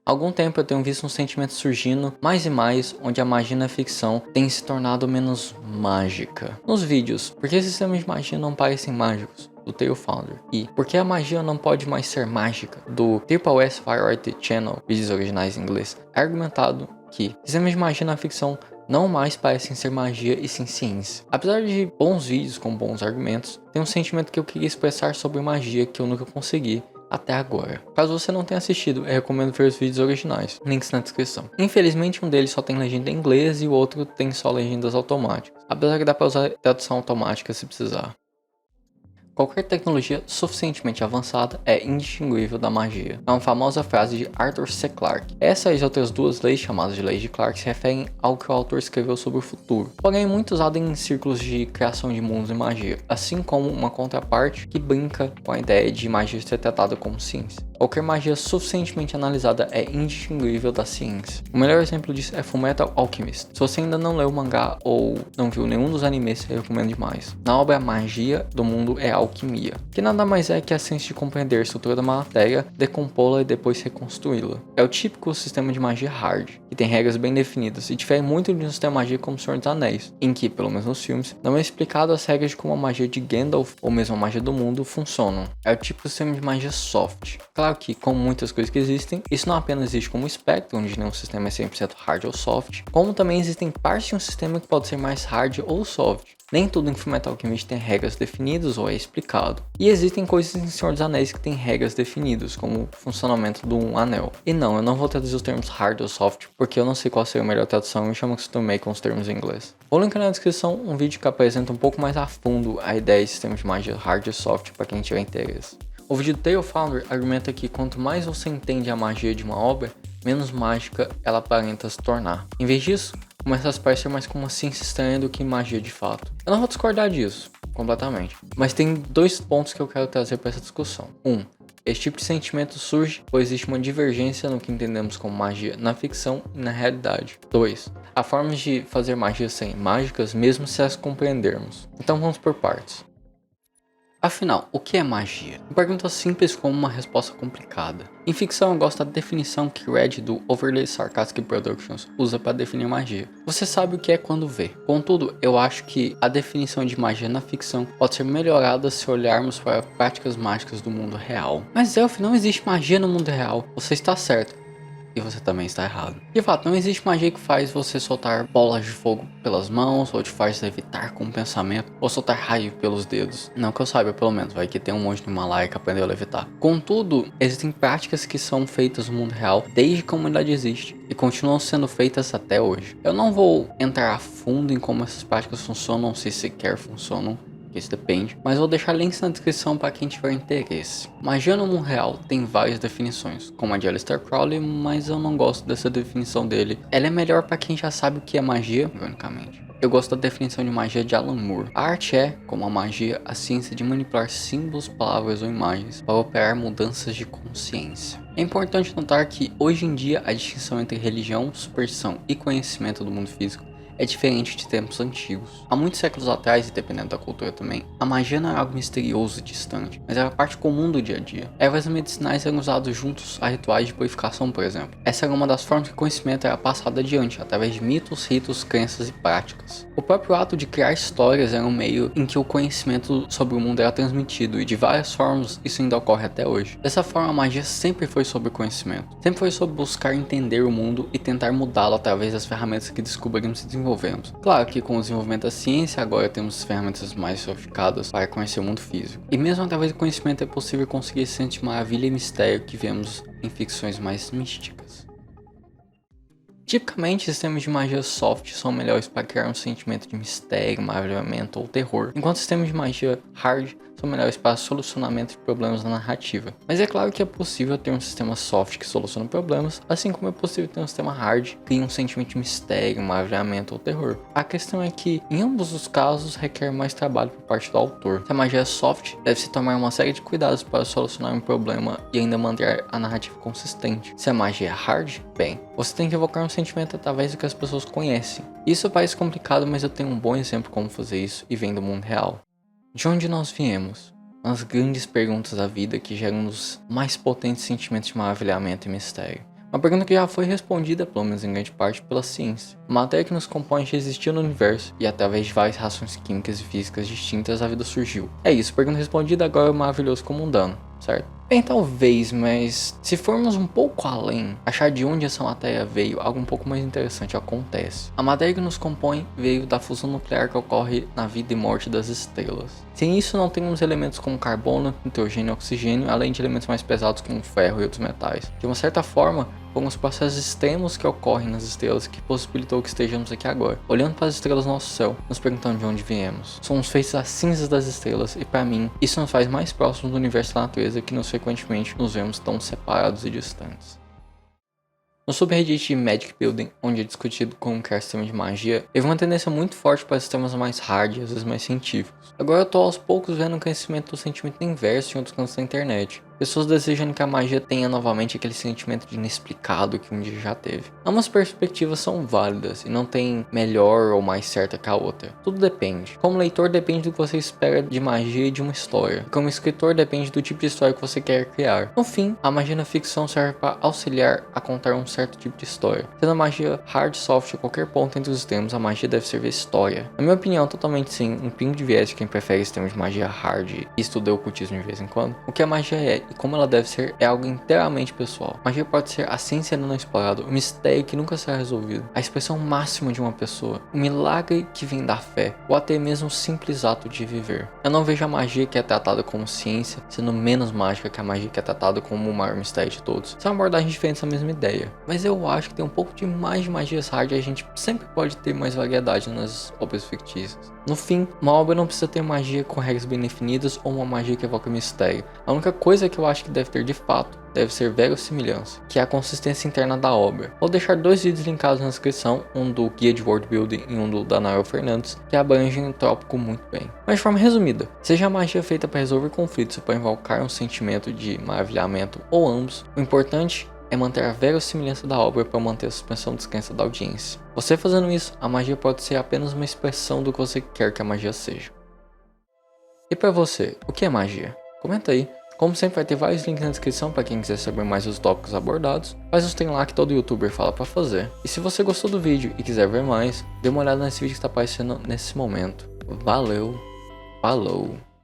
Há algum tempo eu tenho visto um sentimento surgindo mais e mais, onde a magia na ficção tem se tornado menos mágica. Nos vídeos, por que sistemas de magia não parecem mágicos? Do Tale Founder. E por que a magia não pode mais ser mágica? Do Triple S Variety Channel, vídeos originais em inglês. É argumentado que sistemas de magia na ficção não mais parecem ser magia e sim ciência. Apesar de bons vídeos com bons argumentos, tem um sentimento que eu queria expressar sobre magia que eu nunca consegui até agora. Caso você não tenha assistido, eu recomendo ver os vídeos originais, links na descrição. Infelizmente um deles só tem legenda em inglês e o outro tem só legendas automáticas, apesar que dá para usar tradução automática se precisar. Qualquer tecnologia suficientemente avançada é indistinguível da magia. É uma famosa frase de Arthur C. Clarke. Essa e as outras duas leis, chamadas de leis de Clarke, se referem ao que o autor escreveu sobre o futuro, porém muito usado em círculos de criação de mundos e magia, assim como uma contraparte que brinca com a ideia de magia ser tratada como ciência. Qualquer magia suficientemente analisada é indistinguível da ciência. O melhor exemplo disso é Fullmetal Alchemist. Se você ainda não leu o mangá ou não viu nenhum dos animes, eu recomendo demais. Na obra, a magia do mundo é a alquimia, que nada mais é que a ciência de compreender a estrutura da matéria, decompô-la e depois reconstruí-la. É o típico sistema de magia hard, que tem regras bem definidas, e difere muito de um sistema de magia como o Senhor dos Anéis, em que, pelo menos nos filmes, não é explicado as regras de como a magia de Gandalf, ou mesmo a magia do mundo, funcionam. É o típico sistema de magia soft. Claro que, como muitas coisas que existem, isso não apenas existe como espectro, onde nenhum sistema é 100% hard ou soft, como também existem partes de um sistema que pode ser mais hard ou soft. Nem tudo em Fullmetal Alchemist tem regras definidas ou é explicado. E existem coisas em Senhor dos Anéis que têm regras definidas, como o funcionamento do anel. E não, eu não vou traduzir os termos hard ou soft, porque eu não sei qual seria a melhor tradução e me acostumei com os termos em inglês. Vou linkar na descrição um vídeo que apresenta um pouco mais a fundo a ideia de sistema de magia hard e soft para quem tiver interesse. O vídeo do Tale Founder argumenta que quanto mais você entende a magia de uma obra, menos mágica ela aparenta se tornar. Em vez disso, começa a se parecer mais com uma ciência estranha do que magia de fato. Eu não vou discordar disso, completamente. Mas tem dois pontos que eu quero trazer para essa discussão. Esse tipo de sentimento surge pois existe uma divergência no que entendemos como magia na ficção e na realidade. 2. Há formas de fazer magia serem mágicas mesmo se as compreendermos. Então vamos por partes. Afinal, o que é magia? Uma pergunta simples com uma resposta complicada. Em ficção eu gosto da definição que Red do Overly Sarcastic Productions usa para definir magia. Você sabe o que é quando vê. Contudo, eu acho que a definição de magia na ficção pode ser melhorada se olharmos para práticas mágicas do mundo real. Mas Elf, não existe magia no mundo real. Você está certo. E você também está errado. De fato, não existe magia que faz você soltar bolas de fogo pelas mãos, ou te faz levitar com o pensamento, ou soltar raio pelos dedos. Não que eu saiba, pelo menos, vai que tem um monge no Himalaia que aprendeu a levitar. Contudo, existem práticas que são feitas no mundo real desde que a humanidade existe, e continuam sendo feitas até hoje. Eu não vou entrar a fundo em como essas práticas funcionam, se sequer funcionam, isso depende, mas vou deixar links na descrição para quem tiver interesse. Magia no mundo real tem várias definições, como a de Aleister Crowley, mas eu não gosto dessa definição dele. Ela é melhor para quem já sabe o que é magia, ironicamente. Eu gosto da definição de magia de Alan Moore. A arte é, como a magia, a ciência de manipular símbolos, palavras ou imagens para operar mudanças de consciência. É importante notar que hoje em dia a distinção entre religião, superstição e conhecimento do mundo físico é diferente de tempos antigos. Há muitos séculos atrás, e dependendo da cultura também, a magia não era algo misterioso e distante, mas era parte comum do dia a dia. Ervas medicinais eram usadas juntos a rituais de purificação, por exemplo. Essa era uma das formas que o conhecimento era passado adiante, através de mitos, ritos, crenças e práticas. O próprio ato de criar histórias era um meio em que o conhecimento sobre o mundo era transmitido, e de várias formas isso ainda ocorre até hoje. Dessa forma, a magia sempre foi sobre conhecimento. Sempre foi sobre buscar entender o mundo e tentar mudá-lo através das ferramentas que descobrimos e desenvolvemos. Claro que com o desenvolvimento da ciência agora temos ferramentas mais sofisticadas para conhecer o mundo físico. E mesmo através do conhecimento é possível conseguir esse senso de maravilha e mistério que vemos em ficções mais místicas. Tipicamente, sistemas de magia soft são melhores para criar um sentimento de mistério, maravilhamento ou terror, enquanto sistemas de magia hard são melhores para solucionamento de problemas na narrativa. Mas é claro que é possível ter um sistema soft que soluciona problemas, assim como é possível ter um sistema hard que cria um sentimento de mistério, maravilhamento ou terror. A questão é que, em ambos os casos, requer mais trabalho por parte do autor. Se a magia é soft, deve-se tomar uma série de cuidados para solucionar um problema e ainda manter a narrativa consistente. Se a magia é hard, bem, você tem que evocar um sentimento através do que as pessoas conhecem. Isso parece complicado, mas eu tenho um bom exemplo como fazer isso e vem do mundo real. De onde nós viemos? As grandes perguntas da vida que geram os mais potentes sentimentos de maravilhamento e mistério. Uma pergunta que já foi respondida, pelo menos em grande parte, pela ciência. A matéria que nos compõe já existiu no universo, e através de várias reações químicas e físicas distintas a vida surgiu. É isso, pergunta respondida, agora é maravilhoso como um dano, certo? Bem, talvez, mas se formos um pouco além, achar de onde essa matéria veio, algo um pouco mais interessante acontece. A matéria que nos compõe veio da fusão nuclear que ocorre na vida e morte das estrelas. Sem isso, não temos elementos como carbono, nitrogênio e oxigênio, além de elementos mais pesados como ferro e outros metais. De uma certa forma, foram os processos extremos que ocorrem nas estrelas que possibilitou que estejamos aqui agora, olhando para as estrelas do nosso céu, nos perguntando de onde viemos. Somos feitos das cinzas das estrelas e, para mim, isso nos faz mais próximos do universo da natureza que frequentemente nos vemos tão separados e distantes. No subreddit de Magic Building, onde é discutido como que é o sistema de magia, teve uma tendência muito forte para sistemas mais hard e às vezes mais científicos. Agora eu tô aos poucos vendo o crescimento do sentimento inverso em outros cantos da internet. Pessoas desejando que a magia tenha novamente aquele sentimento de inexplicado que um dia já teve. Ambas perspectivas são válidas e não tem melhor ou mais certa que a outra. Tudo depende. Como leitor depende do que você espera de magia e de uma história. E como escritor depende do tipo de história que você quer criar. No fim, a magia na ficção serve para auxiliar a contar um certo tipo de história. Sendo a magia hard, soft a qualquer ponto entre os extremos, a magia deve servir história. Na minha opinião, totalmente sim, um pingo de viés de quem prefere sistemas de magia hard e estuda ocultismo de vez em quando. O que a magia é e como ela deve ser é algo inteiramente pessoal. Magia pode ser a ciência ainda não explorada, o mistério que nunca será resolvido, a expressão máxima de uma pessoa, o milagre que vem da fé, ou até mesmo o simples ato de viver. Eu não vejo a magia que é tratada como ciência sendo menos mágica que a magia que é tratada como o maior mistério de todos. São abordagens diferentes da mesma ideia, mas eu acho que tem um pouco de mais de magias hard e a gente sempre pode ter mais variedade nas obras fictícias. No fim, uma obra não precisa ter magia com regras bem definidas ou uma magia que evoca mistério. A única coisa que eu acho que deve ter de fato deve ser verossimilhança, que é a consistência interna da obra. Vou deixar 2 vídeos linkados na descrição, um do Guia de World Building e um do Daniel Fernandes, que abrangem o tópico muito bem. Mas de forma resumida, seja a magia feita para resolver conflitos ou para invocar um sentimento de maravilhamento ou ambos, o importante é manter a verossimilhança da obra para manter a suspensão de descrença da audiência. Você fazendo isso, a magia pode ser apenas uma expressão do que você quer que a magia seja. E para você, o que é magia? Comenta aí. Como sempre vai ter vários links na descrição para quem quiser saber mais dos tópicos abordados, mas os tem lá que todo youtuber fala para fazer. E se você gostou do vídeo e quiser ver mais, dê uma olhada nesse vídeo que está aparecendo nesse momento. Valeu, falou!